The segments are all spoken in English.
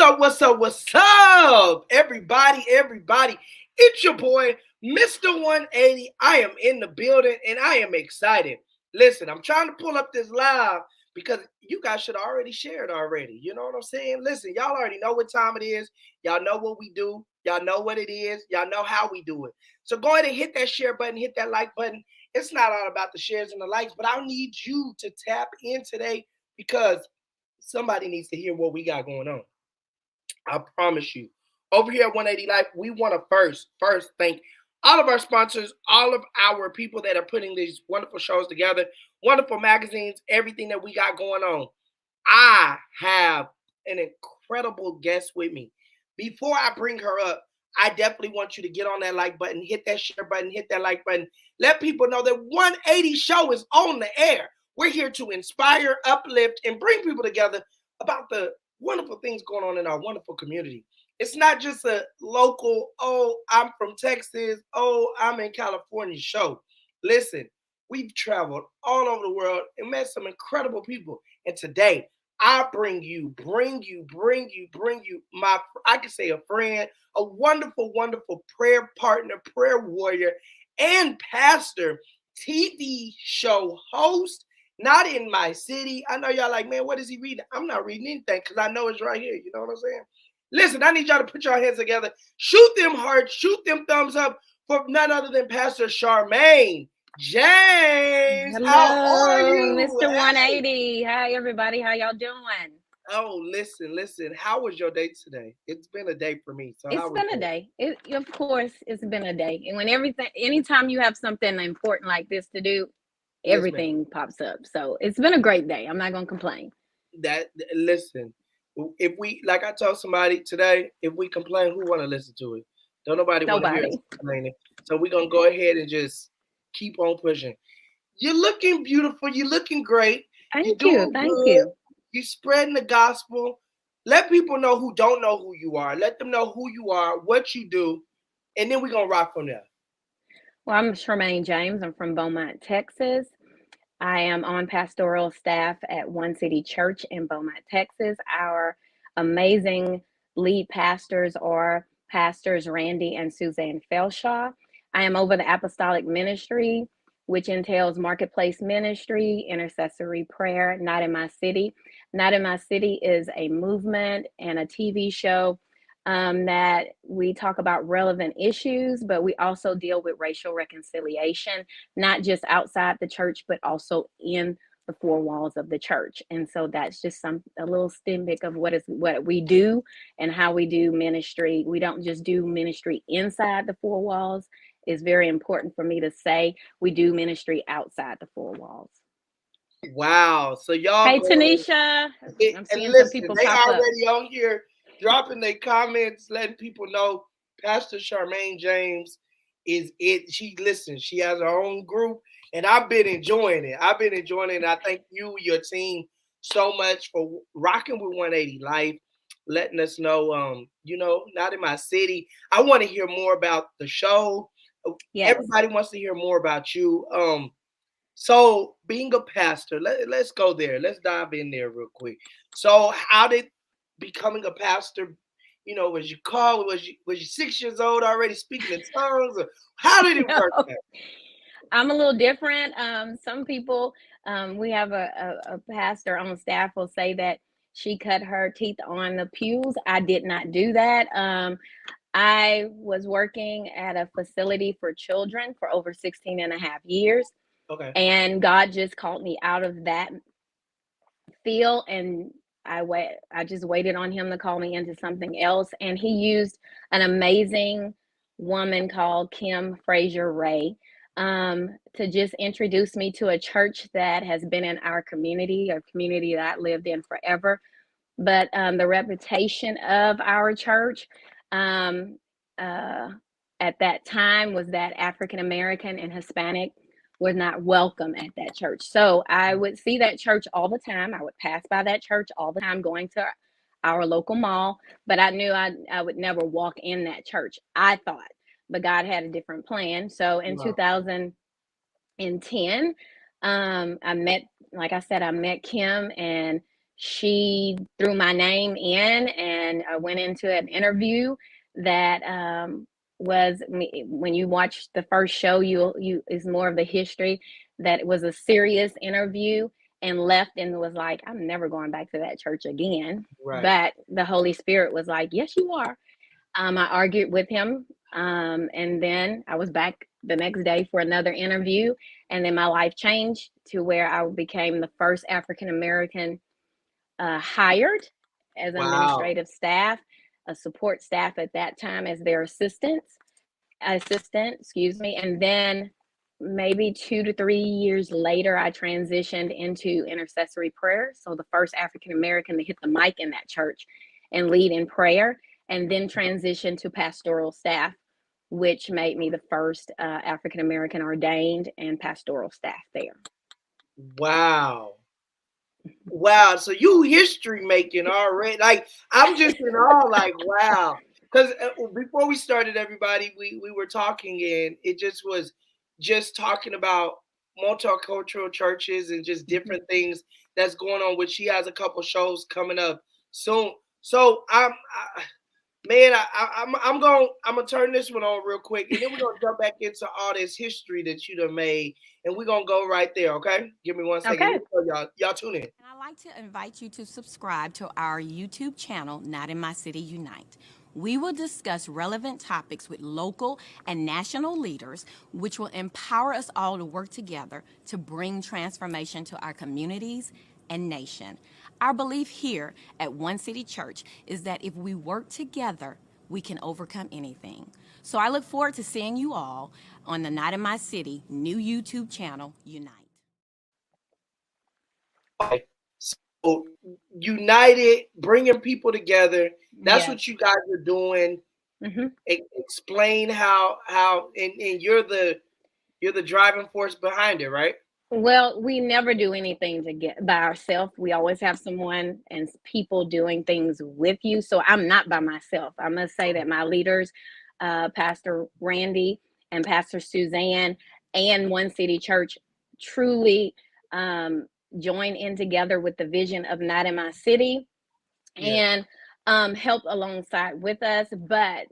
up? What's up? Everybody. It's your boy, Mr. 180. I am in the building and I am excited. Listen, I'm trying to pull up this live because you guys should already share it already. You know what I'm saying? Listen, y'all already know what time it is. Y'all know what we do. Y'all know what it is. Y'all know how we do it. So go ahead and hit that share button, hit that like button. It's not all about the shares and the likes, but I need you to tap in today because somebody needs to hear what we got going on. I promise you. Over here at 180 Life, we want to first thank all of our sponsors, all of our people that are putting these wonderful shows together, wonderful magazines, everything that we got going on. I have an incredible guest with me. Before I bring her up, I definitely want you to get on that like button, hit that share button, hit that like button. Let people know that 180 show is on the air. We're here to inspire, uplift, and bring people together about the wonderful things going on in our wonderful community. It's not just a local, oh, I'm from Texas, oh, I'm in California show. Listen, we've traveled all over the world and met some incredible people. And today, I bring you my, I could say a friend, a wonderful prayer partner, prayer warrior, and pastor, TV show host, not in my city. I know y'all like, man, what is he reading? I'm not reading anything because I know it's right here. You know what I'm saying? Listen, I need y'all to put your hands together, shoot them hearts, shoot them thumbs up for none other than Pastor Charmaine James. How are Hello, you? Mr. Hey. 180. Hi, everybody. How y'all doing? Oh, listen. How was your day today? It's been a day for me. So how It's was been a yours? day. Of course, it's been a day. And anytime you have something important like this to do, Yes, ma'am. everything pops up. So it's been a great day. I'm not going to complain. That listen, if we like I told somebody today, if we complain, who want to listen to it? Don't nobody want to hear us Nobody. complaining. So we're gonna go ahead and just keep on pushing. You're looking beautiful. You're looking great. You're Thank you. doing Thank good. you. You're spreading the gospel. Let people know who don't know who you are. Let them know who you are, what you do, and then we're gonna rock from there. Well, I'm Charmaine James. I'm from Beaumont, Texas. I am on pastoral staff at One City Church in Beaumont, Texas. Our amazing lead pastors are Pastors Randy and Suzanne Felshaw. I am over the apostolic ministry, which entails marketplace ministry, intercessory prayer, Not in My City. Not in My City is a movement and a TV show that we talk about relevant issues, but we also deal with racial reconciliation, not just outside the church, but also in the four walls of the church. And so that's just a little snippet of what we do and how we do ministry. We don't just do ministry inside the four walls. It's very important for me to say we do ministry outside the four walls. Wow. So y'all Hey, go Tanisha, I'm and seeing some listen, people they pop up. already on here dropping their comments, letting people know Pastor Charmaine James is it. She listens, she has her own group, and I've been enjoying it. I thank you, your team, so much for rocking with 180 Life, letting us know, not in my city. I want to hear more about the show. Yes. Everybody wants to hear more about you. So being a pastor, let's go there. Let's dive in there real quick. So how did becoming a pastor, was you called? Was you 6 years old already speaking in tongues? Or how did it No, work out? I'm a little different. Some people, we have a pastor on staff will say that she cut her teeth on the pews. I did not do that. I was working at a facility for children for over 16 and a half years. Okay. And God just called me out of that field. And I just waited on him to call me into something else. And he used an amazing woman called Kim Frazier Ray to just introduce me to a church that has been in our community, a community that I lived in forever. But the reputation of our church um, uh, at that time was that African American and Hispanic were not welcome at that church. So I would see that church all the time. I would pass by that church all the time going to our local mall, but I knew I would never walk in that church, I thought. But God had a different plan. So in Wow. 2010, I met, like I said, I met Kim, and she threw my name in, and I went into an interview that was, when you watch the first show, you is more of the history, that it was a serious interview, and left and was like, I'm never going back to that church again. Right. But the Holy Spirit was like, yes, you are. I argued with him, and then I was back the next day for another interview, and then my life changed to where I became the first African American hired as Wow. administrative staff, a support staff at that time as their assistant, excuse me, and then maybe 2 to 3 years later, I transitioned into intercessory prayer. So the first African American to hit the mic in that church and lead in prayer, and then transitioned to pastoral staff, which made me the first African American ordained and pastoral staff there. Wow. Wow. So you history making already. Like, I'm just in awe, like, wow. Because before we started, everybody, we were talking, and it just was just talking about multicultural churches and just different things that's going on, which she has a couple shows coming up soon. So man, I'm gonna turn this one on real quick, and then we're gonna jump back into all this history that you done made, and we're gonna go right there. Okay, give me 1 second. Okay. Here we go, y'all tune in. And I'd like to invite you to subscribe to our YouTube channel, Not in My City Unite. We will discuss relevant topics with local and national leaders, which will empower us all to work together to bring transformation to our communities and nation. Our belief here at One City Church is that if we work together, we can overcome anything. So I look forward to seeing you all on the Not in My City new YouTube channel, Unite. Okay, so united, bringing people together. That's Yes. what you guys are doing. Mm-hmm. Explain how, and you're the driving force behind it, right? Well, we never do anything to get by ourselves. We always have someone and people doing things with you. So I'm not by myself. I must say that my leaders, Pastor Randy and Pastor Suzanne and One City Church, truly join in together with the vision of Not in My City, Yeah. and help alongside with us. But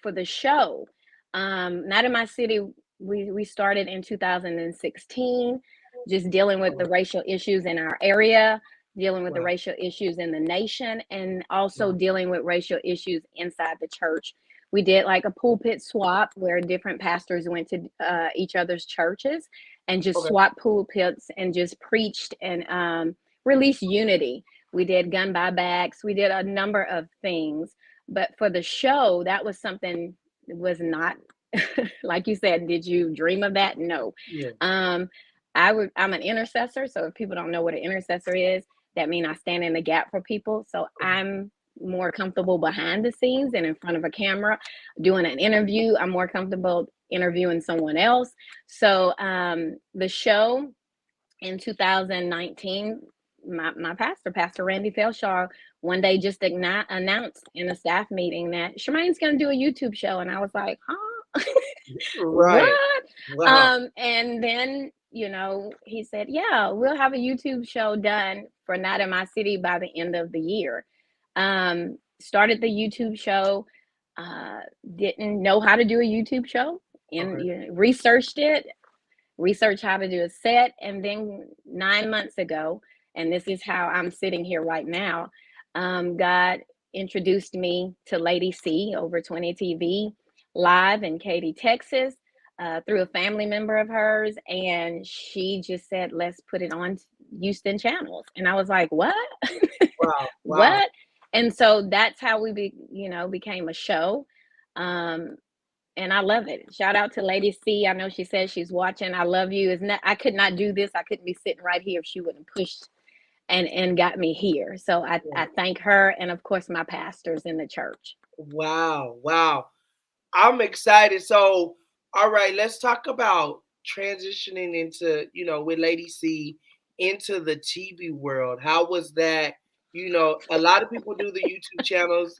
for the show, Not in My City, we started in 2016, just dealing with the racial issues in our area, dealing with the Wow. racial issues in the nation, and also Wow. dealing with racial issues inside the church. We did like a pulpit swap where different pastors went to each other's churches and just Okay. swapped pulpits and just preached and released unity. We did gun buybacks. We did a number of things. But for the show, that was something that was not like you said, did you dream of that? No. Yeah. I'm an intercessor. So if people don't know what an intercessor is, that means I stand in the gap for people. So I'm more comfortable behind the scenes and in front of a camera doing an interview. I'm more comfortable interviewing someone else. So the show in 2019, my pastor, Pastor Randy Felshaw, one day just announced in a staff meeting that Charmaine's going to do a YouTube show. And I was like, huh? Right. What? Wow. And then, he said, yeah, we'll have a YouTube show done for Not in My City by the end of the year. Started the YouTube show, didn't know how to do a YouTube show, and Okay. researched how to do a set, and then 9 months ago, and this is how I'm sitting here right now, God introduced me to Lady C over 20 TV live in Katy, Texas, through a family member of hers, and she just said, let's put it on Houston channels. And I was like, what? Wow. Wow. What? And so that's how we became a show. And I love it. Shout out to Lady C. I know she says she's watching. I love you. I could not do this. I couldn't be sitting right here if she wouldn't pushed and got me here. So I thank her, and of course my pastors in the church. Wow. Wow. I'm excited. So, all right, let's talk about transitioning into, with Lady C into the TV world. How was that? A lot of people do the YouTube channels,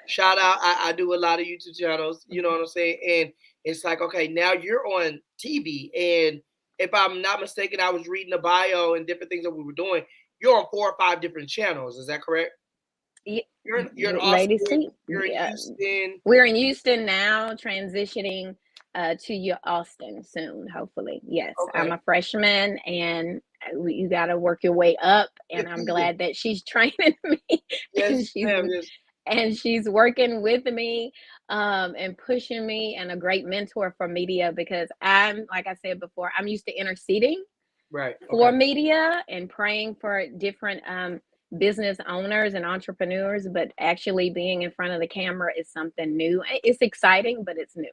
shout out. I do a lot of YouTube channels, you know what I'm saying? And it's like, okay, now you're on TV, and if I'm not mistaken, I was reading the bio and different things that we were doing. You're on 4 or 5 different channels. Is that correct? Yeah, You're in Lady Austin. C. You're in Yeah, Houston. we're in Houston now, transitioning to Austin soon, hopefully. Yes, I'm Okay. a freshman, and you got to work your way up. And I'm glad that she's training me, and Yes, ma'am. Yes. she's working with me, and pushing me, and a great mentor for media, because I'm, like I said before, I'm used to interceding Right. for Okay. media and praying for different business owners and entrepreneurs, but actually being in front of the camera is something new. It's exciting, but it's new.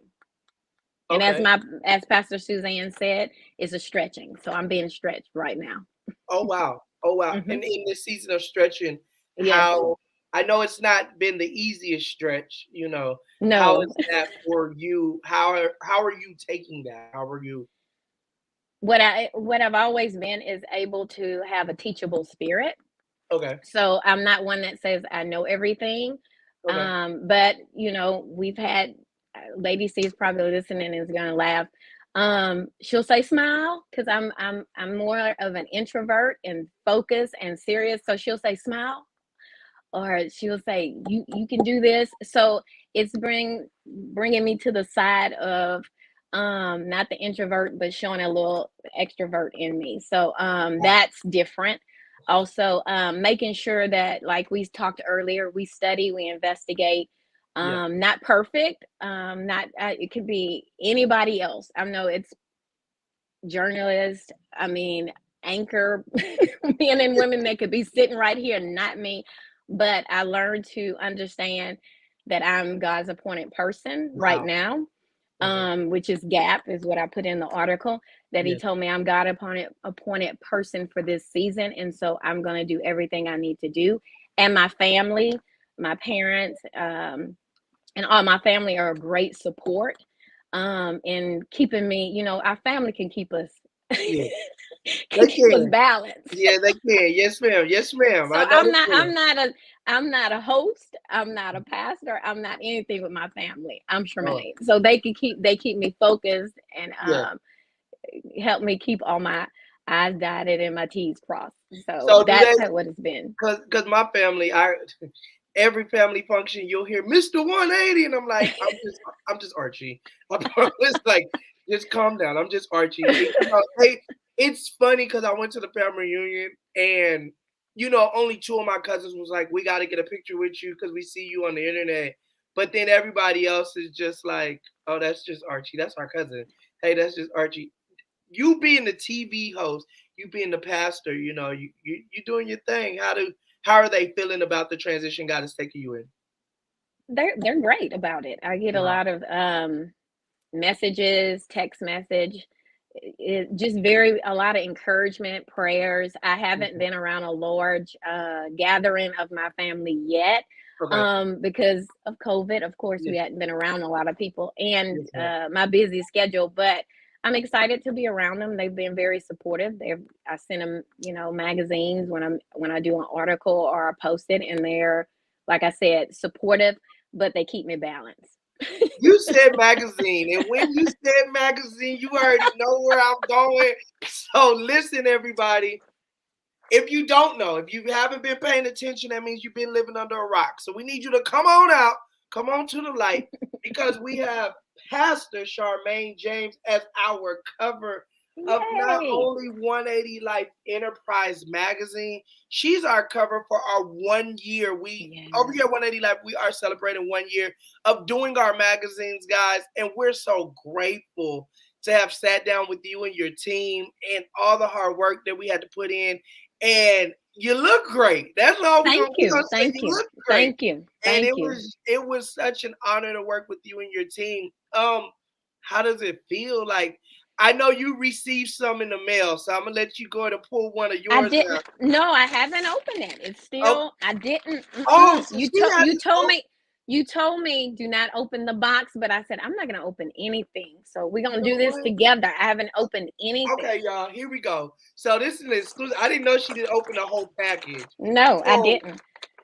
And Okay. as Pastor Suzanne said, it's a stretching. So I'm being stretched right now. Oh wow. Oh wow. Hmm. And in this season of stretching, Yes. how I know it's not been the easiest stretch, How No. is that for you? How are you taking that? How are you? What I've always been is able to have a teachable spirit. Okay. So I'm not one that says I know everything. Okay. But we've had Lady C is probably listening and is gonna laugh. She'll say smile, because I'm more of an introvert and focused and serious. So she'll say smile, or she'll say you can do this. So it's bringing me to the side of not the introvert, but showing a little extrovert in me. So Wow. that's different. Also, making sure that, like we talked earlier, we study, we investigate. Yeah. Not perfect. Not It could be anybody else. I know it's journalists. I mean, anchor men and women that could be sitting right here, not me. But I learned to understand that I'm God's appointed person right Wow. now, Okay. which is gap, is what I put in the article, that he Yes. told me I'm God appointed person for this season. And so I'm going to do everything I need to do. And my family, my parents, and all my family are a great support in keeping me, our family can keep us Yeah. can They keep us can. balanced. Yeah, they can. Yes, ma'am. Yes, ma'am. So I know they can. I'm not a host, I'm not a pastor, I'm not anything with my family. I'm Oh, Charmaine. So they keep me focused, and yes. help me keep all my I's dotted and my T's crossed. So So do that's they? what it's been. Cause my family, every family function you'll hear Mr. 180, and I'm like, I'm just Archie. I promise, like, just calm down. I'm just Archie. It's funny because I went to the family reunion, and only 2 of my cousins was like, we got to get a picture with you because we see you on the internet. But then everybody else is just like, oh, that's just Archie. That's our cousin. Hey, that's just Archie. You being the TV host, you being the pastor, you doing your thing. How are they feeling about the transition God is taking you in? They're great about it. I get a Wow. lot of messages, text message, just a lot of encouragement, prayers. I haven't been around a large gathering of my family yet, Okay. because of COVID. Of course, we Yes. hadn't been around a lot of people, and Yes, ma'am. my busy schedule. But I'm excited to be around them. They've been very supportive. I send them, magazines when I do an article or I post it, and they're, like I said, supportive, but they keep me balanced. You said magazine, and when you said magazine, you already know where I'm going. So listen, everybody. If you don't know, if you haven't been paying attention, that means you've been living under a rock. So we need you to come on out, come on to the light, because we have Pastor Charmaine James as our cover of not Yay! only 180 Life Enterprise magazine, she's our cover for our 1 year. Over Yes. here at 180 Life, we are celebrating 1 year of doing our magazines, guys, and we're so grateful to have sat down with you and your team and all the hard work that we had to put in. And you look great. That's all Thank we're you. gonna say. Thank You you. look great. Thank you. And Thank you. it was such an honor to work with you and your team. How does it feel? Like, I know you received some in the mail, so I'm gonna let you go to pull one of I yours didn't. out. No, I haven't opened it. It's Oh, still. I didn't. oh, so You she told. has You it. told Oh, me. You told me do not open the box, but I said I'm not gonna open anything. So we're you gonna know do this what? together. I haven't opened anything. Okay, y'all, here we go. So this is an exclusive. I didn't know she didn't open the whole package. No, I So didn't.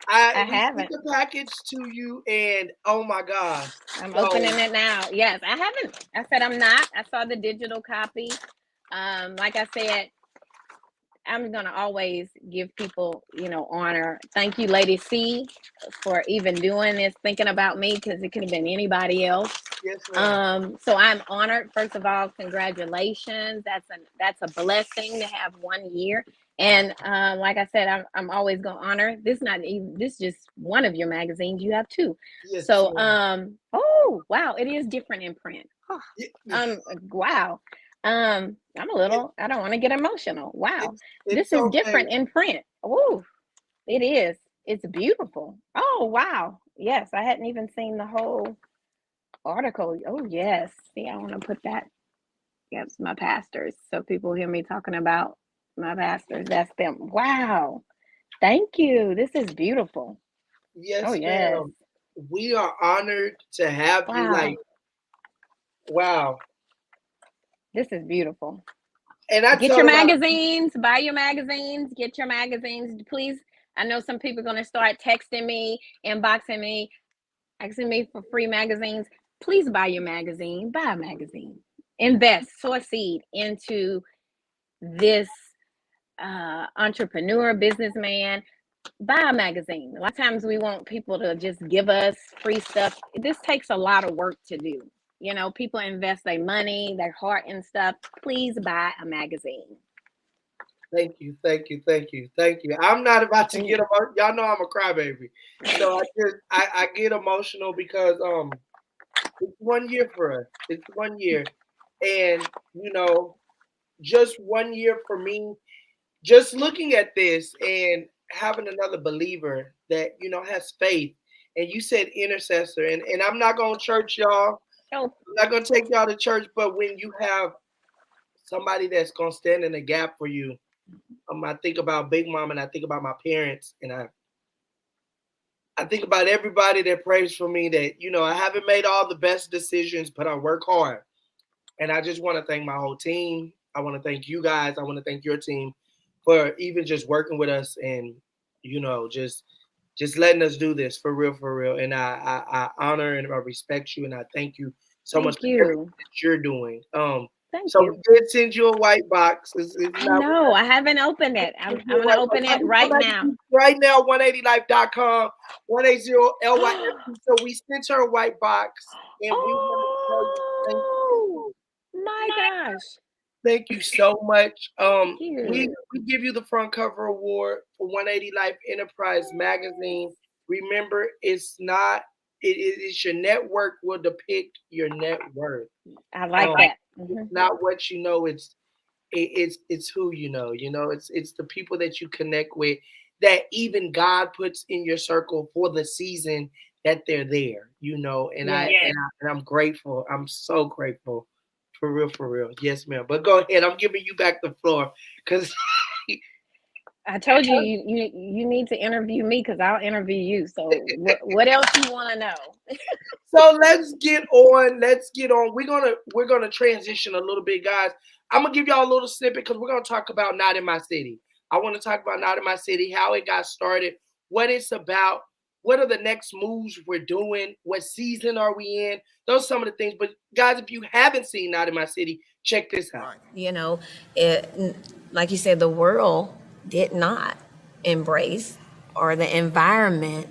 I I received haven't. the package to you, and oh my gosh. I'm So opening it now. Yes, I haven't. I said I'm not. I saw the digital copy. Like I said, I'm gonna always give people, honor. Thank you, Lady C, for even doing this, thinking about me, because it could have been anybody else. Yes, ma'am. So I'm honored. First of all, congratulations. That's a blessing to have 1 year. And like I said, I'm always gonna honor this. Not even this, just one of your magazines. You have two. Yes, So ma'am. oh wow, it is different in print. Oh, Yeah. wow. I'm a little. I don't want to get emotional. Wow, It's this is okay. different in print. Oh, it is. It's beautiful. Oh wow. Yes, I hadn't even seen the whole article. Oh yes. See, I want to put that. Yes, my pastors. So people hear me talking about my pastors. That's them. Wow. Thank you. This is beautiful. Oh Yes, yes. ma'am. We are honored to have you. Wow. Like, wow. This is beautiful. And I Get tell your a lot of magazines. Buy your magazines. Get your magazines. Please. I know some people are going to start texting me, inboxing me, asking me for free magazines. Please buy your magazine. Buy a magazine. Invest, sow a seed into this entrepreneur, businessman. Buy a magazine. A lot of times we want people to just give us free stuff. This takes a lot of work to do. People invest their money, their heart and stuff. Please buy a magazine. thank you, thank you, thank you, thank you. I'm not about to get emotional. Y'all know I'm a crybaby, so I get emotional because it's 1 year for us. It's 1 year, and just 1 year for me. Just looking at this and having another believer that has faith. And you said intercessor, and I'm not going to church y'all. Oh, I'm not going to take y'all to church, but when you have somebody that's going to stand in the gap for you, I think about Big Mom and I think about my parents and I think about everybody that prays for me that, I haven't made all the best decisions, but I work hard. And I just want to thank my whole team. I want to thank you guys. I want to thank your team for even just working with us and, just letting us do this for real, for real. And I honor and I respect you and I thank you so much thank for everything you. that you're doing. Thank So you. we did send you a white box. It's I not know. I haven't opened it. I'm you a going to white box. open I it need right somebody now. to right now, 180life.com, 180LYFT. So we sent her a white box and we want to tell you thank Oh, you. my gosh. Thank you so much. Thank you. We give you the front cover award for 180 Life Enterprise magazine. Remember, it's not it's your network will depict your net worth. I like that. It's not what you know, it's who you know. It's the people that you connect with that even God puts in your circle for the season that they're there, and Yes. and I'm grateful. I'm so grateful. For real, for real. Yes, ma'am. But go ahead. I'm giving you back the floor because I told you you need to interview me because I'll interview you. So what else you want to know? so let's get on. Let's get on. We're gonna transition a little bit, guys. I'm gonna give y'all a little snippet because we're gonna talk about Not in My City. I want to talk about Not in My City, how it got started, what it's about, what are the next moves we're doing, what season are we in. Those are some of the things. But guys, if you haven't seen Not in My City, check this out. Like you said, the world did not embrace, or the environment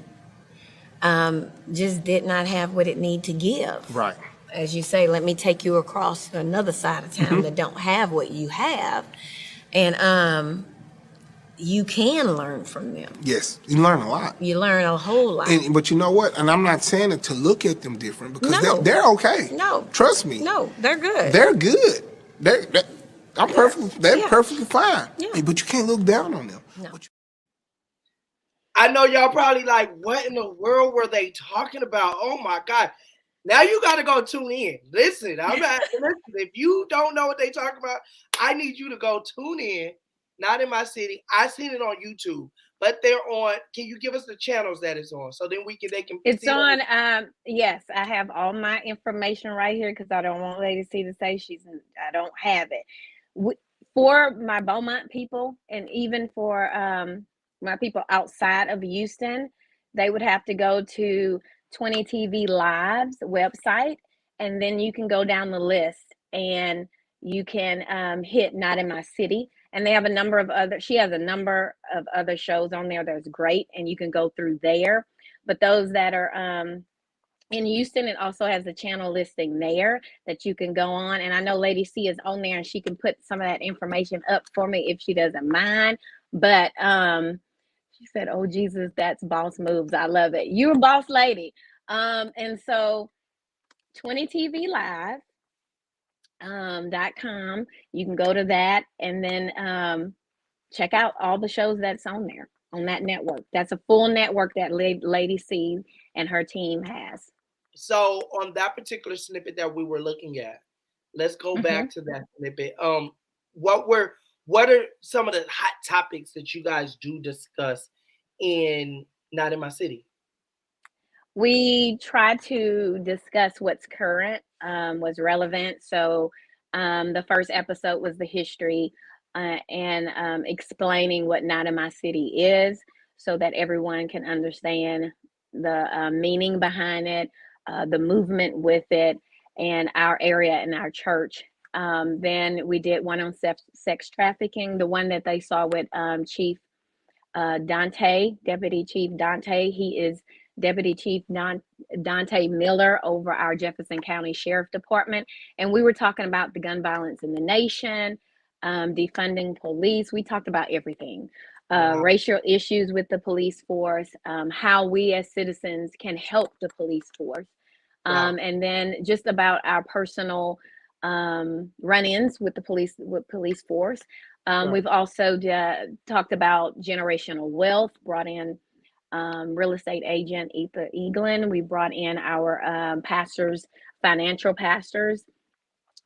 just did not have what it need to give. Right. As you say, let me take you across to another side of town that don't have what you have, and you can learn from them. Yes, you learn a lot. You learn a whole lot. But you know what? And I'm not saying it to look at them different because No. they're okay. No. Trust me. No, they're good. They're good. I'm perfect. They're Yeah. perfectly fine. Yeah. But you can't look down on them. No. I know y'all probably like, what in the world were they talking about? Oh my God. Now you got to go tune in. Listen, if you don't know what they talking about, I need you to go tune in. Not in My City. I seen it on YouTube, but they're on. Can you give us the channels that it's on so then they can It's see on. Yes, I have all my information right here because I don't want Lady C to say I don't have it. For my Beaumont people, and even for my people outside of Houston, they would have to go to 20 TV Live's website, and then you can go down the list and you can hit Not in My City. And they have a number of other, she has a number of other shows on there that's great, and you can go through there. But those that are in Houston, it also has a channel listing there that you can go on. And I know Lady C is on there, and she can put some of that information up for me if she doesn't mind. But she said, "Oh Jesus, that's boss moves. I love it. You're a boss lady." And so 20 TV Live .com, you can go to that, and then check out all the shows that's on there on that network. That's a full network that Lady C and her team has. So on that particular snippet that we were looking at, let's go back to that snippet. What are some of the hot topics that you guys do discuss in Not in My City? We try to discuss what's current, what's relevant. So the first episode was the history and explaining what Not in My City is, so that everyone can understand the meaning behind it, the movement with it, and our area and our church. Then we did one on sex trafficking, the one that they saw with Chief Dante, Deputy Chief Dante. He is Deputy Chief Dante Miller over our Jefferson County Sheriff Department. And we were talking about the gun violence in the nation, defunding police. We talked about everything. Racial issues with the police force, how we as citizens can help the police force. And then just about our personal run-ins with the police force. We've also talked about generational wealth, brought in real estate agent Etha Eaglin. We brought in our pastors, financial pastors,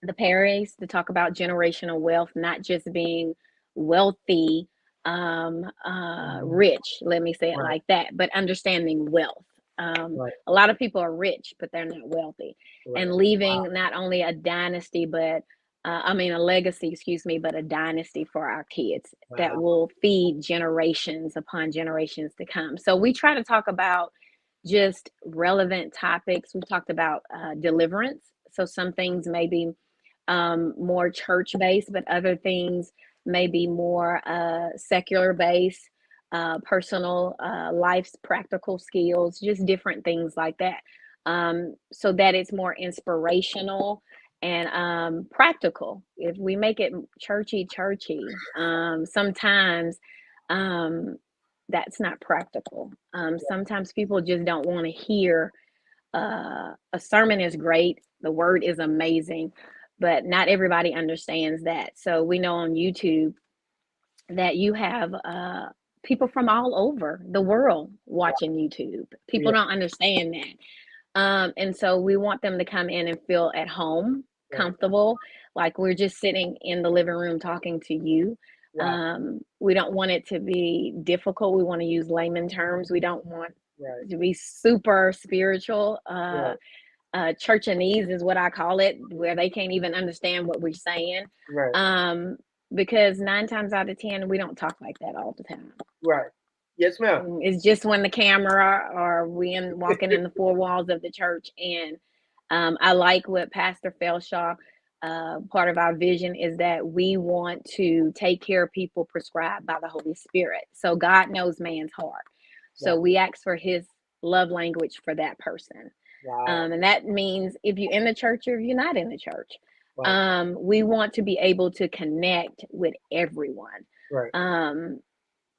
the Perrys, to talk about generational wealth, not just being wealthy, rich, let me say it like that, but understanding wealth. A lot of people are rich, but they're not wealthy, and leaving not only a dynasty, but a legacy, excuse me, but a dynasty for our kids that will feed generations upon generations to come. So we try to talk about just relevant topics. We've talked about deliverance. So some things may be more church based, but other things may be more secular based, personal life's practical skills, just different things like that. So that it's more inspirational and practical. If we make it churchy, sometimes that's not practical. Sometimes people just don't want to hear a sermon is great, the word is amazing, but not everybody understands that. So we know on YouTube that you have people from all over the world watching YouTube. People don't understand that. And so we want them to come in and feel at home, comfortable, like we're just sitting in the living room talking to you. We don't want it to be difficult. We want to use layman terms. We don't want to be super spiritual. Churchanese is what I call it, where they can't even understand what we're saying. Because 9 times out of 10, we don't talk like that all the time. Yes, ma'am. It's just when the camera or walking in the 4 walls of the church. And I like what Pastor Felshaw, part of our vision is that we want to take care of people prescribed by the Holy Spirit. So God knows man's heart. So we ask for his love language for that person. And that means if you're in the church or if you're not in the church, we want to be able to connect with everyone.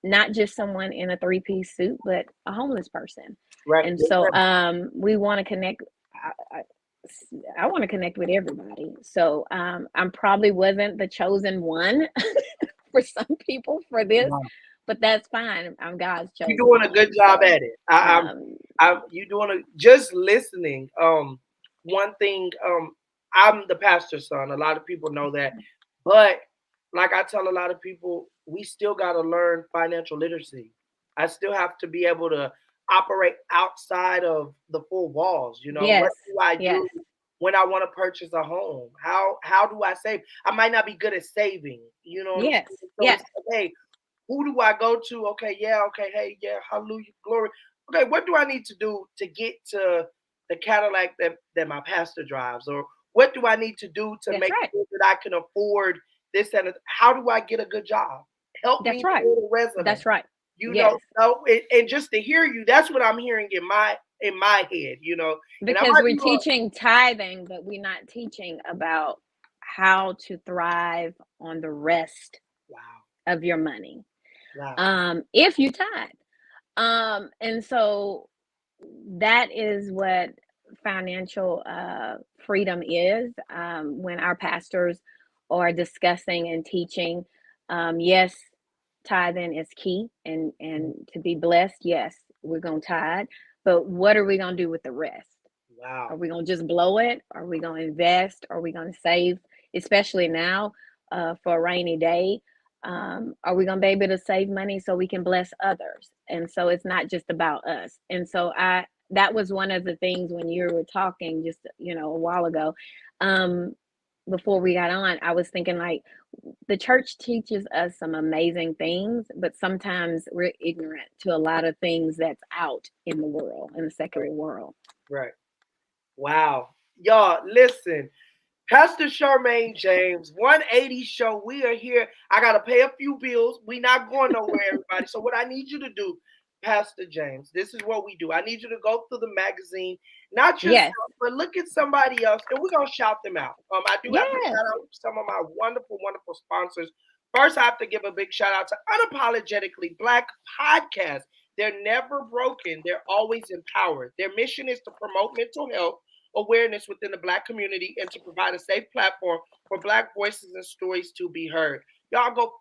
Not just someone in a 3-piece suit, but a homeless person. And so we want to connect. I want to connect with everybody. So I probably wasn't the chosen one for some people for this, but that's fine. I'm God's chosen. You're doing a good job at it. You doing just listening. One thing, I'm the pastor's son. A lot of people know that, but like I tell a lot of people, we still got to learn financial literacy. I still have to be able to operate outside of the 4 walls. What do I do when I want to purchase a home? How do I save? I might not be good at saving. Hey, who do I go to? Okay, hey, hallelujah, glory. Okay, what do I need to do to get to the Cadillac that my pastor drives? Or What do I need to do to That's make right. sure that I can afford this and how do I get a good job? Help That's me right. build a resume. That's right. You know, Yes. so, and just to hear you, that's what I'm hearing in my head, you know. And I Because might we're be wrong. teaching tithing, but we're not teaching about how to thrive on the rest Wow. of your money. Wow. If you tithe. And so that is what financial freedom is, when our pastors are discussing and teaching. Yes, tithing is key, and to be blessed, yes, we're going to tithe, but what are we going to do with the rest? Are Wow. we going to just blow it? Are we going to invest? Are we going to save, especially now, for a rainy day? Are we going to be able to save money so we can bless others? And so it's not just about us. And so that was one of the things when you were talking just, a while ago, before we got on, I was thinking, like, the church teaches us some amazing things, but sometimes we're ignorant to a lot of things that's out in the world, in the secular world. Right. Wow. Y'all, listen. Pastor Charmaine James, 180 show. We are here. I gotta pay a few bills. We not going nowhere, everybody. So what I need you to do, Pastor James, this is what we do. I need you to go through the magazine, not yourself, Yes. but look at somebody else, and we're gonna shout them out. I do have to Yes. shout out some of my wonderful, wonderful sponsors. First, I have to give a big shout out to Unapologetically Black Podcast. They're never broken. They're always empowered. Their mission is to promote mental health awareness within the Black community and to provide a safe platform for Black voices and stories to be heard. Y'all go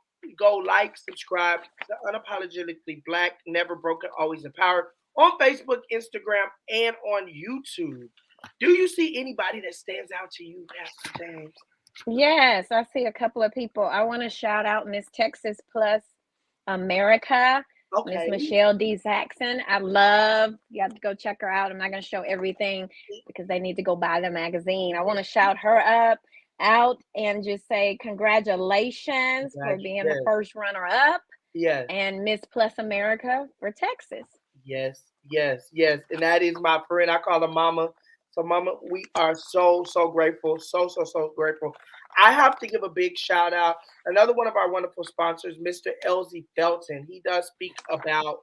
like, subscribe to Unapologetically Black, Never Broken, Always Empowered on Facebook, Instagram, and on YouTube. Do you see anybody that stands out to you, Pastor James? Yes, I see a couple of people. I want to shout out Miss Texas Plus America, Miss Okay. Michelle D. Saxon. You have to go check her out. I'm not going to show everything because they need to go buy the magazine. I want to shout her out and just say congratulations for being the Yes. first runner up, Yes. and Miss Plus America for Texas. Yes, yes, yes. And that is my friend. I call her Mama. So, Mama, we are so, so grateful. So, so, so grateful. I have to give a big shout out. Another one of our wonderful sponsors, Mr. Elsie Felton. He does speak about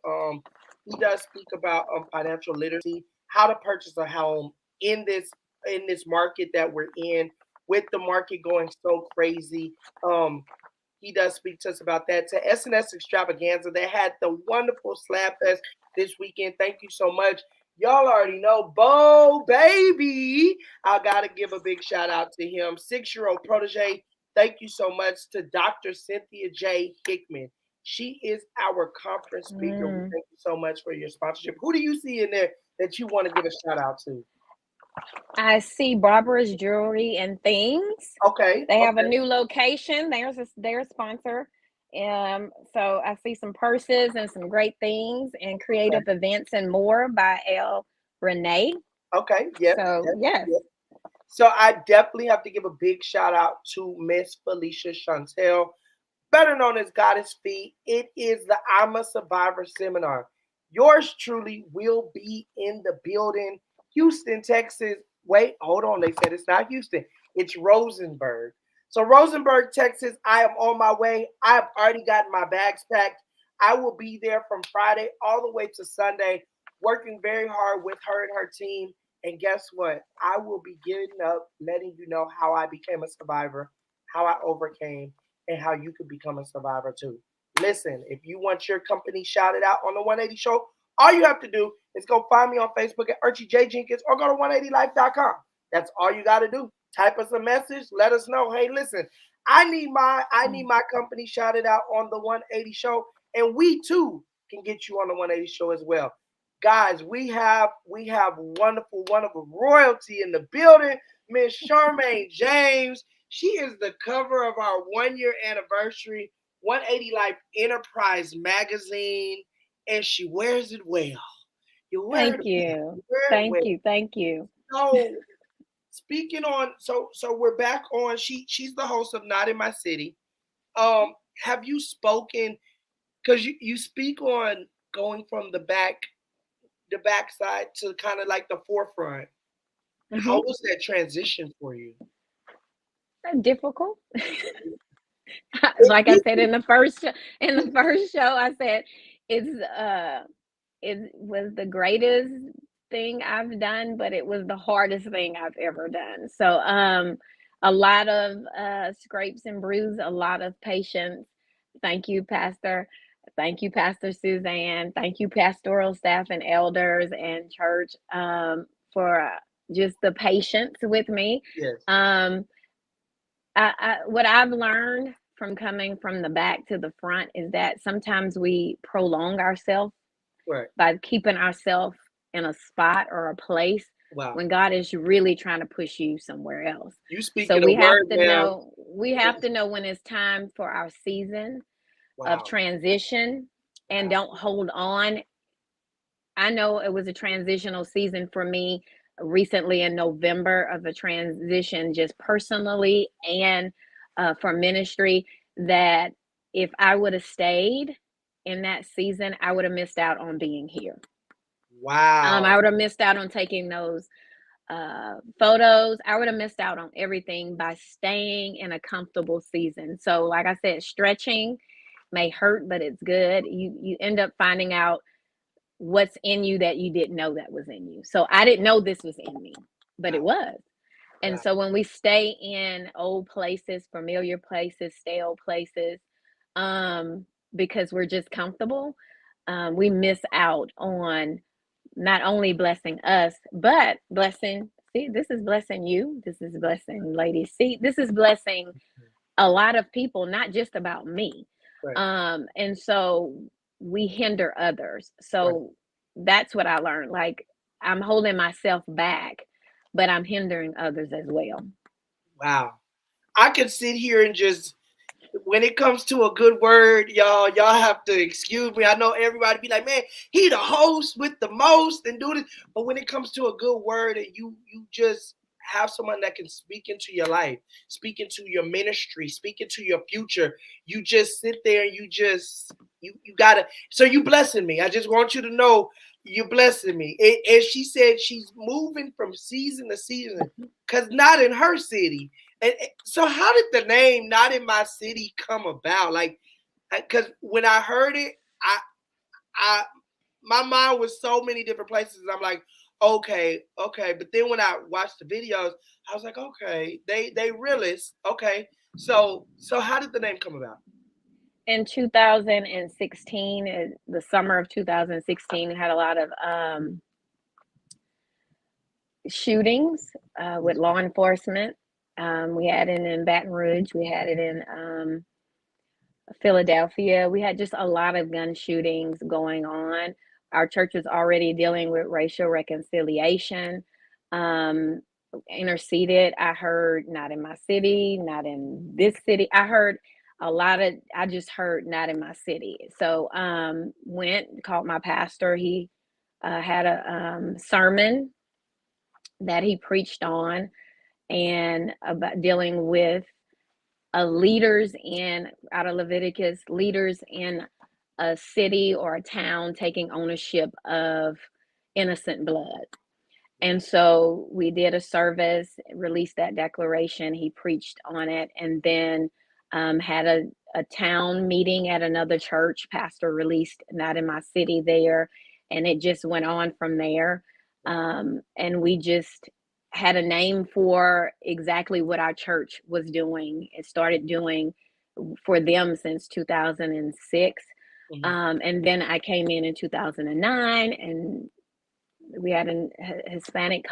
financial literacy, how to purchase a home in this market that we're in, with the market going so crazy. He does speak to us about that. To SNS Extravaganza, they had the wonderful Slab Fest this weekend. Thank you so much. Y'all already know Bo Baby. I got to give a big shout out to him. 6-year-old protege. Thank you so much to Dr. Cynthia J. Hickman. She is our conference speaker. We thank you so much for your sponsorship. Who do you see in there that you want to give a shout out to? I see Barbara's Jewelry and Things. Okay. They have a new location. There's their sponsor. So I see some purses and some great things, and creative events and more by L. Renee. Okay. Yep. So yes. Yep. So I definitely have to give a big shout out to Miss Felicia Chantel, better known as Goddess Fee. It is the I'm a Survivor seminar. Yours truly will be in the building. Houston, Texas. Wait, hold on. They said it's not Houston. It's Rosenberg. So Rosenberg, Texas, I am on my way. I have already gotten my bags packed. I will be there from Friday all the way to Sunday, working very hard with her and her team. And guess what? I will be getting up, letting you know how I became a survivor, how I overcame, and how you could become a survivor too. Listen, if you want your company shouted out on the 180 show, all you have to do is go find me on Facebook at Archie J. Jenkins or go to 180life.com. That's all you got to do. Type us a message. Let us know. Hey, listen, I need my company shouted out on the 180 show, and we too can get you on the 180 show as well. Guys, we have wonderful, wonderful royalty in the building. Miss Charmaine James. She is the cover of our 1-year anniversary 180 Life Enterprise magazine, and she wears it well. You wear Thank it you. well. Thank you. So speaking on, so we're back on. She's the host of Not in My City. Have you spoken? Because you speak on going from the backside to kind of like the forefront. How was that transition for you? Difficult. Like I said in the first show, I said it was the greatest thing I've done, but it was the hardest thing I've ever done. So a lot of scrapes and bruises, a lot of patience. Thank you, Pastor. Thank you, Pastor Suzanne. Thank you, pastoral staff and elders and church, for just the patience with me. Yes. What I've learned from coming from the back to the front is that sometimes we prolong ourselves Right. by keeping ourselves in a spot or a place Wow. when God is really trying to push you somewhere else. You speaking So we a have word to now. know, we have to know when it's time for our season of Wow. transition, and don't hold on. I know it was a transitional season for me recently in November, of a transition just personally and for ministry, that if I would have stayed in that season, I would have missed out on being here. Wow. I would have missed out on taking those photos. I would have missed out on everything by staying in a comfortable season. So like I said, stretching may hurt, but it's good. You end up finding out what's in you that you didn't know that was in you. So I didn't know this was in me, but it was. And Wow. so when we stay in old places, familiar places, stale places, because we're just comfortable, we miss out on not only blessing us, but blessing. See, this is blessing you. This is blessing ladies. See, this is blessing a lot of people, not just about me. Right. And so we hinder others. So that's what I learned. Like, I'm holding myself back, but I'm hindering others as well. Wow. I could sit here and just, when it comes to a good word, y'all have to excuse me. I know everybody be like, man, he the host with the most and do this. But when it comes to a good word, and you just have someone that can speak into your life, speak into your ministry, speak into your future, you just sit there and you gotta. So you blessing me. I just want you to know you're blessing me. And she said she's moving from season to season, because not in her city. And so how did the name "Not in My City" come about? Like, because when I heard it, I my mind was so many different places. I'm like, okay. But then when I watched the videos, I was like, okay, they realist. Okay. So how did the name come about? In 2016, the summer of 2016, had a lot of shootings with law enforcement. We had it in Baton Rouge. We had it in Philadelphia. We had just a lot of gun shootings going on. Our church was already dealing with racial reconciliation. Interceded. I heard not in my city, not in this city. I just heard not in my city. So went, called my pastor. He had a sermon that he preached on, and about dealing with leaders out of Leviticus, leaders in a city or a town taking ownership of innocent blood. And so we did a service, released that declaration. He preached on it, and then had a town meeting at another church. Pastor released not in my city there, and it just went on from there. And we just had a name for exactly what our church was doing. It started doing for them since 2006. And then I came in 2009, and we had a Hispanic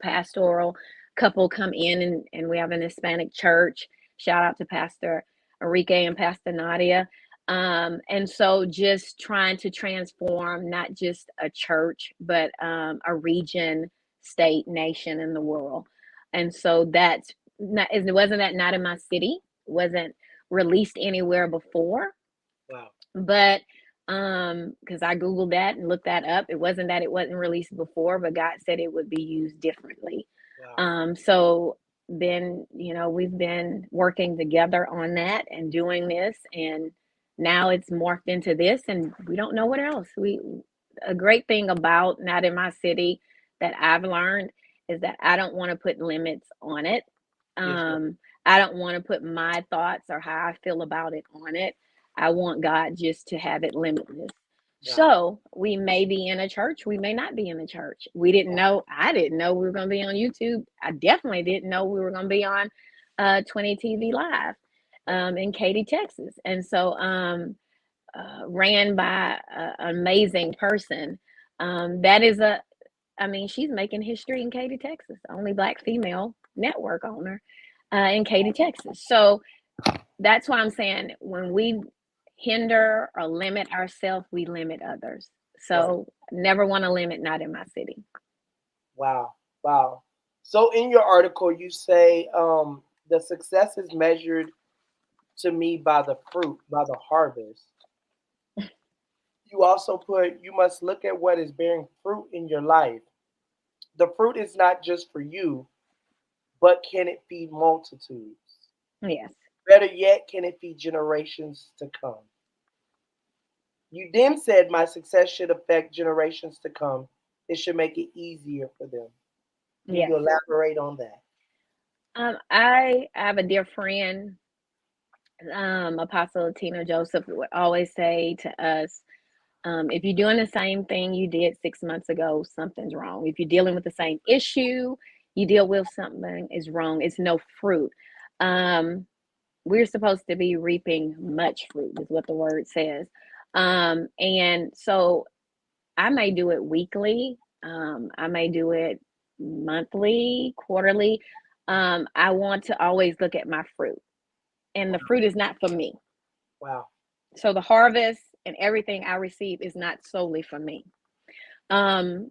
pastoral couple come in, and we have an Hispanic church. Shout out to Pastor Enrique and Pastor Nadia. And so just trying to transform not just a church, but a region, state, nation, and the world. And so that's not, it wasn't that not in my city, wasn't released anywhere before. Wow. But because I Googled that and looked that up, it wasn't that it wasn't released before, but God said it would be used differently. Wow. So then, we've been working together on that and doing this, and now it's morphed into this, and we don't know what else. A great thing about not in my city that I've learned is that I don't want to put limits on it. Yes, ma'am. I don't want to put my thoughts or how I feel about it on it. I want God just to have it limitless. Wow. So we may be in a church, we may not be in a church. We didn't know. I didn't know we were going to be on YouTube. I definitely didn't know we were going to be on 20 TV Live in Katy, Texas. And so ran by an amazing person. That is I mean, she's making history in Katy, Texas. Only Black female network owner in Katy, Texas. So that's why I'm saying when we hinder or limit ourselves, we limit others. So never want to limit, not in my city. Wow. Wow. So in your article, you say the success is measured to me by the fruit, by the harvest. You also put, you must look at what is bearing fruit in your life. The fruit is not just for you, but can it feed multitudes? Yes. Better yet, can it feed generations to come? You then said my success should affect generations to come. It should make it easier for them. Can Yes. you elaborate on that? I have a dear friend, Apostle Tina Joseph, would always say to us, if you're doing the same thing you did 6 months ago, something's wrong. If you're dealing with the same issue you deal with, something is wrong. It's no fruit. We're supposed to be reaping much fruit, is what the word says. And so I may do it weekly. I may do it monthly, quarterly. I want to always look at my fruit, and the fruit is not for me. Wow. So the harvest and everything I receive is not solely for me. Um,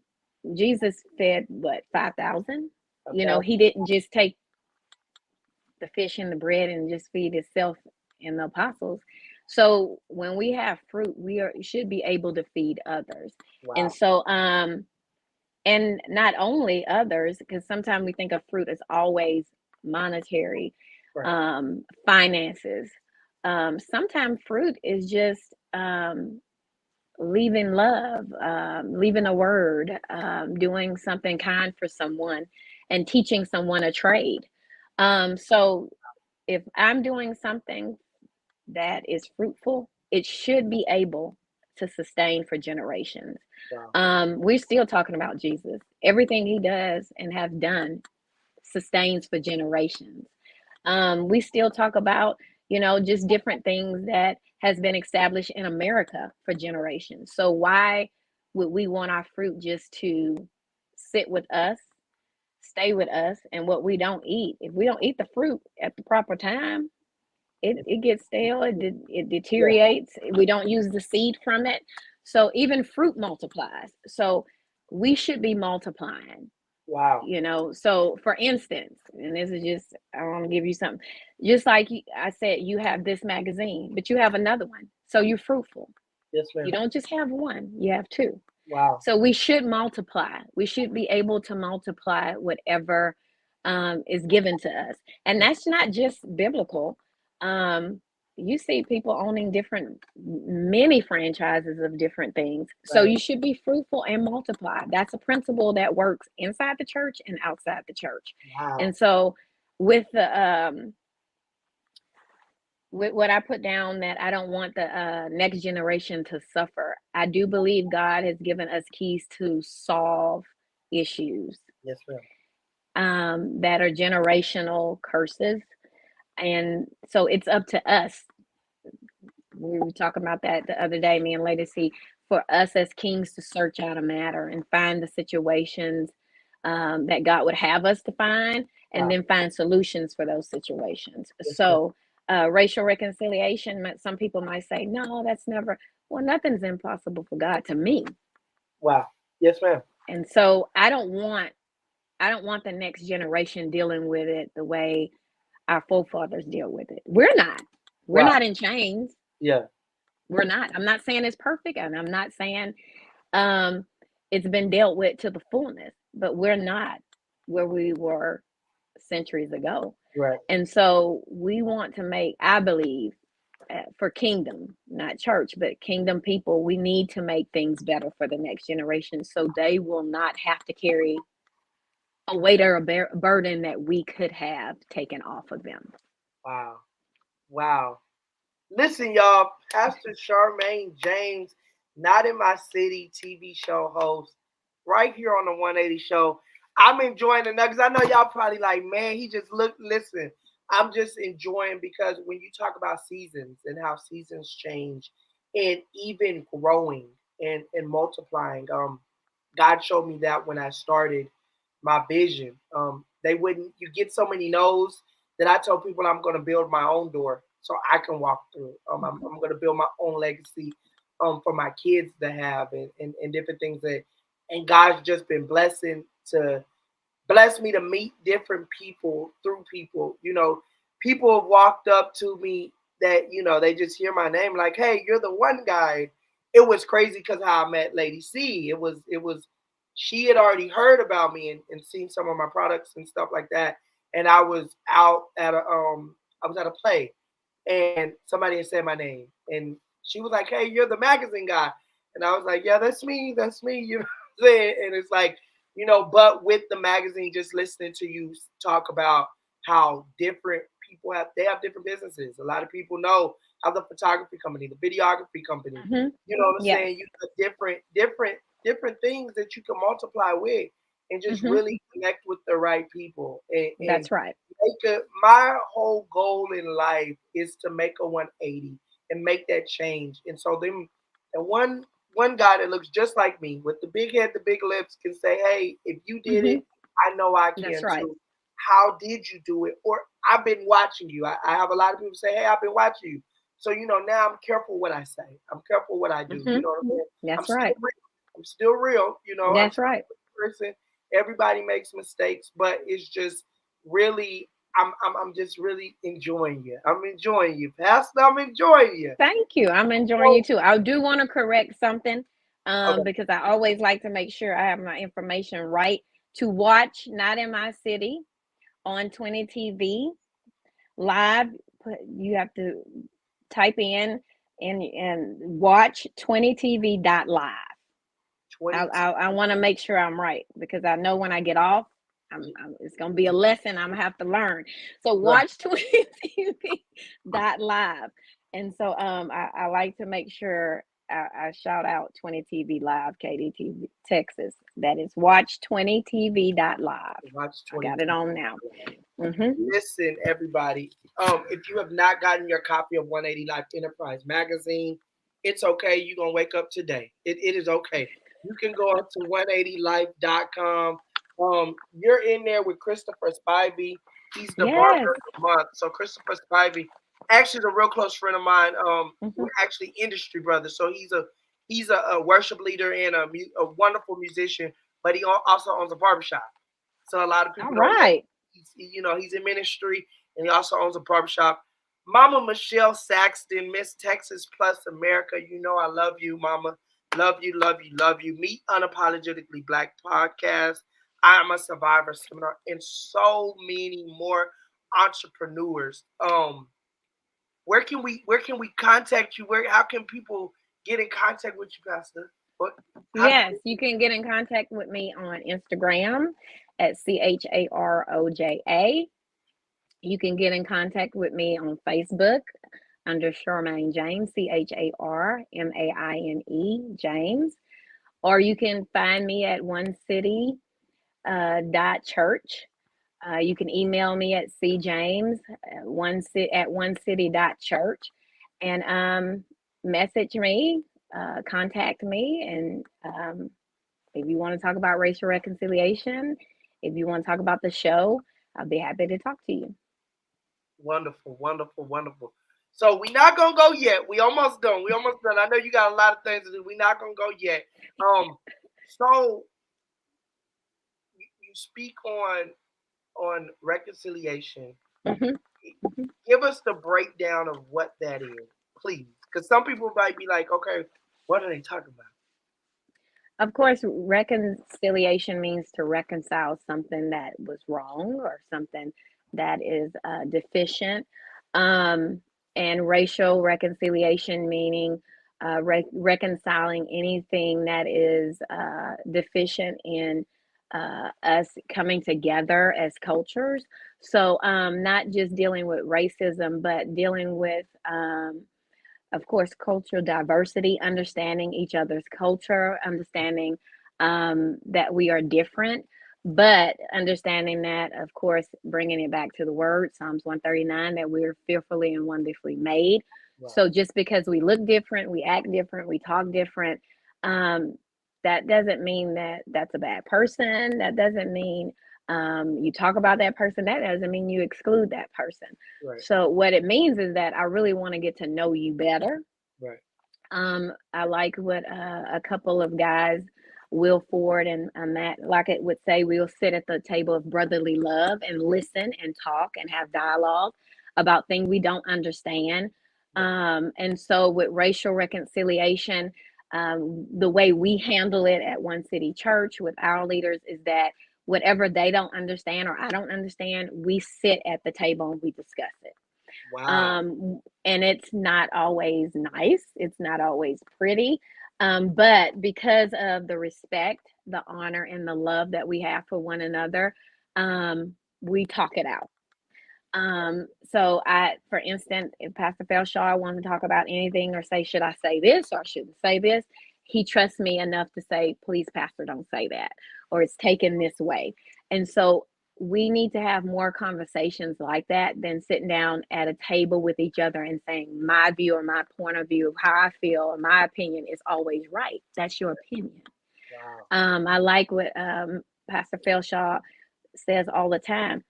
Jesus fed what, 5,000? You know, Okay. he didn't just take the fish and the bread and just feed himself and the apostles. So when we have fruit, we should be able to feed others. And Wow. so and not only others, because sometimes we think of fruit as always monetary, Right. finances. Sometimes fruit is just leaving love, leaving a word, doing something kind for someone, and teaching someone a trade. So if I'm doing something that is fruitful, it should be able to sustain for generations. Wow. We're still talking about Jesus. Everything he does and have done sustains for generations. We still talk about, just different things that has been established in America for generations. So why would we want our fruit just to sit with us, stay with us, and what we don't eat? If we don't eat the fruit at the proper time, it gets stale, it Yeah. deteriorates. We don't use the seed from it. So even fruit multiplies. So we should be multiplying. Wow. So for instance, and this is just, I want to give you something, just like I said, you have this magazine, but you have another one, so you're fruitful. Yes, You ma'am. don't just have one, you have two. Wow. So we should multiply. We should be able to multiply whatever is given to us. And that's not just biblical. Um, you see people owning many franchises of different things. So Right. you should be fruitful and multiply. That's a principle that works inside the church and outside the church. Wow. And so with with what I put down, that I don't want the next generation to suffer. I do believe God has given us keys to solve issues Yes, ma'am. that are generational curses. And so it's up to us. We were talking about that the other day, me and Lady C, for us as kings to search out a matter and find the situations that God would have us to find, and Wow. then find solutions for those situations. Yes, ma'am. So, racial reconciliation, some people might say, no, that's never, well, nothing's impossible for God to me. Wow. Yes, ma'am. And so I don't want the next generation dealing with it the way our forefathers deal with it. We're Wow. not in chains. Yeah. We're not. I'm not saying it's perfect, and I'm not saying um, it's been dealt with to the fullness, but we're not where we were centuries ago. Right. And so we want to make, I believe, for kingdom, not church, but kingdom people, we need to make things better for the next generation so they will not have to carry a weight or a burden that we could have taken off of them. Wow. Wow. Listen, y'all, Pastor Charmaine James, Not in My City TV show host, right here on the 180 show. I'm enjoying the nuggets. I know y'all probably like, man, he just listen. I'm just enjoying because when you talk about seasons and how seasons change and even growing and multiplying, God showed me that when I started my vision. They wouldn't, you get so many no's that I told people I'm going to build my own door so I can walk through. I'm going to build my own legacy for my kids to have and different things that, and God's just been blessed me to meet different people through people. People have walked up to me that, they just hear my name like, hey, you're the one guy. It was crazy because how I met Lady C. It was she had already heard about me and seen some of my products and stuff like that. And I was out at a play and somebody had said my name and she was like, hey, you're the magazine guy. And I was like, yeah, that's me. You know what I'm saying? And it's like, but with the magazine, just listening to you talk about how different people have different businesses. A lot of people know how the photography company, the videography company, you know what I'm saying? You have different things that you can multiply with and just really connect with the right people. And That's right. my whole goal in life is to make a 180 and make that change. And so and one guy that looks just like me with the big head, the big lips can say, hey, if you did it, I know I can That's right. too. How did you do it? Or I've been watching you. I have a lot of people say, hey, I've been watching you. So, now I'm careful what I say. I'm careful what I do. You know what I'm saying? That's right. I'm still real. I'm That's still right. a person. Everybody makes mistakes, but it's just really, I'm just really enjoying you. I'm enjoying you, Pastor. I'm enjoying you. Thank you. I'm enjoying you too. I do want to correct something Okay. because I always like to make sure I have my information right. To watch Not in My City on 20 TV live, you have to type in and watch 20tv.live. 20. I want to make sure I'm right because I know when I get off, it's going to be a lesson I'm going to have to learn. So Right. watch 20tv.live. And so I like to make sure I shout out 20 TV Live, KDTV, Texas. That is watch 20tv.live. Watch I 20. got it on now. Listen, everybody. If you have not gotten your copy of 180 Life Enterprise magazine, it's okay. You're gonna wake up today. It is okay. You can go up to 180life.com. You're in there with Christopher Spivey. He's the Yes. barber of the month. So Christopher Spivey, actually, is a real close friend of mine. We're actually industry brothers. So he's a worship leader and a wonderful musician, but he also owns a barbershop. So a lot of people All don't know. right. He's in ministry and he also owns a barbershop. Mama Michelle Saxton, Miss Texas Plus America. I love you, Mama. Love you, love you, love you. Meet Unapologetically Black podcast. I am a survivor seminar and so many more entrepreneurs. Where can we contact you? How can people get in contact with you, Pastor? Yes, you can get in contact with me on Instagram at CHAROJA. You can get in contact with me on Facebook under Charmaine James, CHARMAINE James. Or you can find me at onecity.church. You can email me at cjames at onecity.church and message me, contact me, and if you want to talk about racial reconciliation, if you want to talk about the show, I'll be happy to talk to you. Wonderful, wonderful, wonderful. So we're not gonna go yet. We almost done. I know you got a lot of things to do. We're not gonna go yet. So you speak on reconciliation. Give us the breakdown of what that is, please, because some people might be like, okay, what are they talking about? Of course, reconciliation means to reconcile something that was wrong or something that is deficient. And racial reconciliation meaning reconciling anything that is deficient in us coming together as cultures. So not just dealing with racism, but dealing with, of course, cultural diversity, understanding each other's culture, understanding that we are different, but understanding that, of course, bringing it back to the word, Psalms 139, that we're fearfully and wonderfully made. Wow. So just because we look different, we act different, we talk different, um, that doesn't mean that that's a bad person. That doesn't mean you talk about that person. That doesn't mean you exclude that person. Right. So what it means is that I really want to get to know you better. Right. I like what a couple of guys, Will Ford and Matt Lockett, would say. We'll sit at the table of brotherly love and listen and talk and have dialogue about things we don't understand. And so with racial reconciliation, the way we handle it at One City Church with our leaders is that whatever they don't understand or I don't understand, we sit at the table and we discuss it. Wow. And it's not always nice, it's not always pretty. But because of the respect, the honor, and the love that we have for one another, we talk it out. So for instance, if Pastor Felshaw wants to talk about anything or say, should I say this or I shouldn't say this? He trusts me enough to say, please, Pastor, don't say that, or it's taken this way. And so we need to have more conversations like that than sitting down at a table with each other and saying my view or my point of view of how I feel or my opinion is always right. That's your opinion. Wow. I like what Pastor Felshaw says all the time.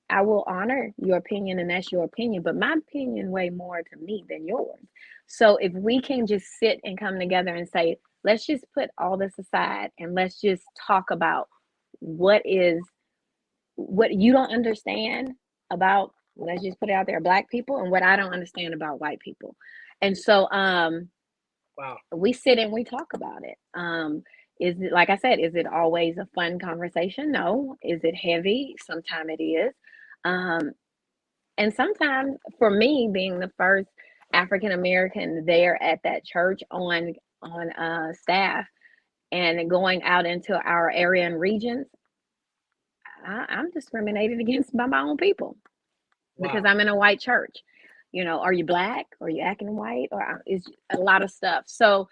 I will honor your opinion and that's your opinion, but my opinion weigh more to me than yours. So if we can just sit and come together and say, let's just put all this aside and let's just talk about what you don't understand about, let's just put it out there, Black people, and what I don't understand about white people. And so Wow. we sit and we talk about it. Is it, like I said, is it always a fun conversation? No. Is it heavy? Sometimes it is. Um, and sometimes for me, being the first African American there at that church on staff and going out into our area and regions, I'm discriminated against by my own people because Wow. I'm in a white church. Are you Black? Are you acting white? Or is a lot of stuff. So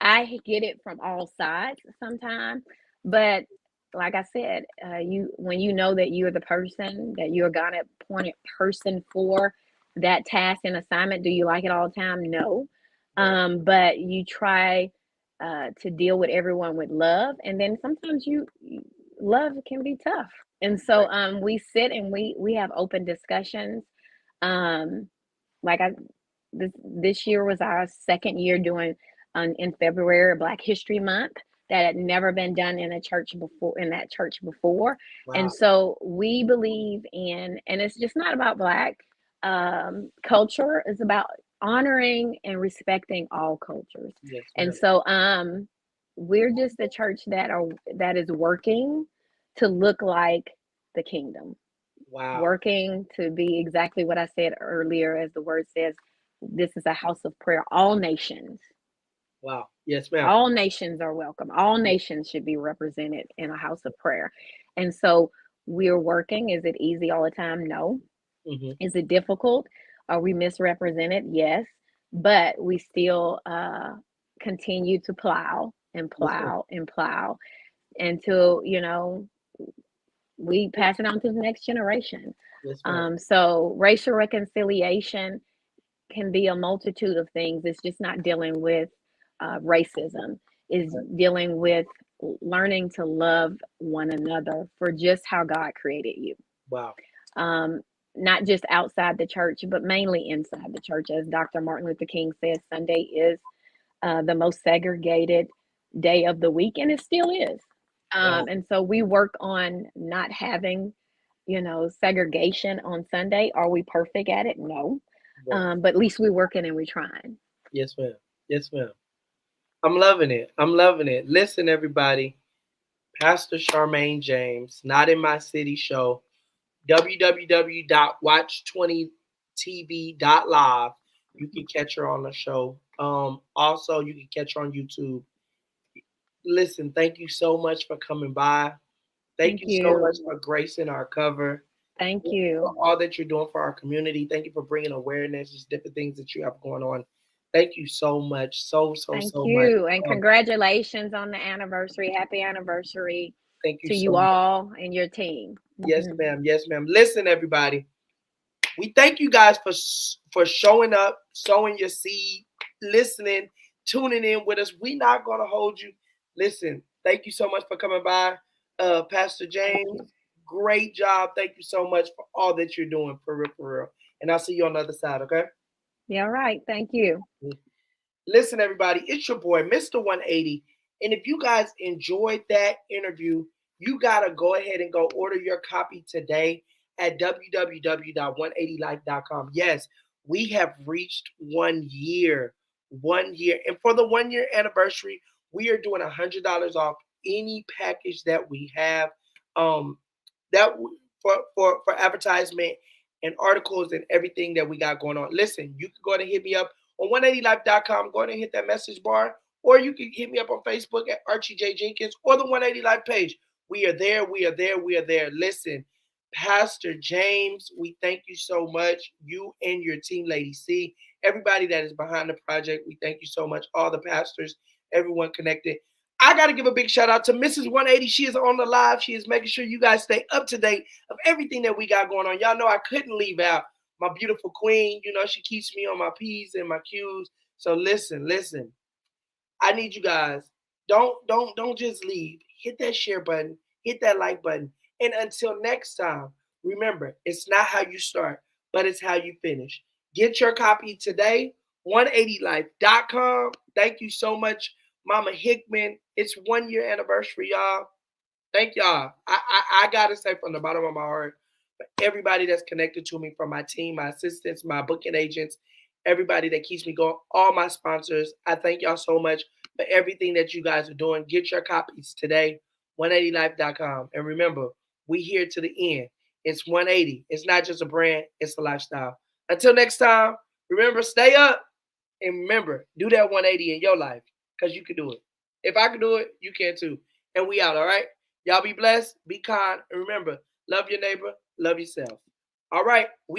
I get it from all sides sometimes, but like I said, when you know that you're the person, that you're a God appointed person for that task and assignment, do you like it all the time? No. Right. But you try to deal with everyone with love, and then sometimes love can be tough. And so Right. we sit and we have open discussions. Um, like I this year was our second year doing in February Black History Month that had never been done in that church before. Wow. And so we believe and it's just not about Black culture, it's about honoring and respecting all cultures. Yes, And ma'am. so we're just a church that is working to look like the kingdom, Wow. working to be exactly what I said earlier, as the word says, this is a house of prayer. Wow. Yes, ma'am. All nations are welcome. All nations should be represented in a house of prayer. And so we're working. Is it easy all the time? No. Mm-hmm. Is it difficult? Are we misrepresented? Yes. But we still continue to plow and Yes, ma'am. plow and plow until, we pass it on to the next generation. Yes, ma'am. So racial reconciliation can be a multitude of things. It's just not dealing with racism. Is Right. dealing with learning to love one another for just how God created you. Wow. Um, Not just outside the church, but mainly inside the church. As Dr. Martin Luther King says, Sunday is the most segregated day of the week, and it still is. Wow. And so we work on not having, segregation on Sunday. Are we perfect at it? No. Right. But at least we're working and we're trying. Yes, ma'am. Yes, ma'am. I'm loving it. I'm loving it. Listen, everybody. Pastor Charmaine James, Not in My City show, www.watch20tv.live. You can catch her on the show. Also, you can catch her on YouTube. listen, thank you so much for coming by. Thank Thank you so you. much for gracing our cover. Thank Thank you for you. all that you're doing for our community. Thank you for bringing awareness, just different things that you have going on. Thank you so much, Thank so much. you. And Um, congratulations on the anniversary. Happy anniversary Thank you to so you much. all and your team. Yes, ma'am. Yes, ma'am. Listen, everybody. We thank you guys for showing up, sowing your seed, listening, tuning in with us. We not gonna hold you. Listen, thank you so much for coming by, Pastor Thank James. you. Great job. Thank you so much for all that you're doing for real, for real. And I'll see you on the other side. Okay. Yeah, all right. Thank you. Listen, everybody, it's your boy, Mr. 180. And if you guys enjoyed that interview, you got to go ahead and go order your copy today at www.180life.com. Yes, we have reached 1 year. 1 year. And for the 1 year anniversary, we are doing $100 off any package that we have. Um, that for advertisement and articles and everything that we got going on. Listen, you can go ahead and hit me up on 180life.com. Go ahead and hit that message bar, or you can hit me up on Facebook at Archie J. Jenkins or the 180 Life page. We are there. We are there. We are there. Listen, Pastor James, we thank you so much. You and your team, Lady C, everybody that is behind the project, we thank you so much. All the pastors, everyone connected. I got to give a big shout out to Mrs. 180. She is on the live. She is making sure you guys stay up to date of everything that we got going on. Y'all know I couldn't leave out my beautiful queen. You know, she keeps me on my P's and my Q's. So listen. I need you guys. Don't just leave. Hit that share button. Hit that like button. And until next time, remember, it's not how you start, but it's how you finish. Get your copy today, 180life.com. Thank you so much, Mama Hickman. It's 1 year anniversary, y'all. Thank y'all. I gotta say from the bottom of my heart, everybody that's connected to me, from my team, my assistants, my booking agents, everybody that keeps me going, all my sponsors. I thank y'all so much for everything that you guys are doing. Get your copies today, 180life.com. And remember, we here to the end. It's 180. It's not just a brand, it's a lifestyle. Until next time, remember, stay up and remember, do that 180 in your life because you can do it. If I can do it, you can too. And we out, all right? Y'all be blessed, be kind, and remember, love your neighbor, love yourself. All right, we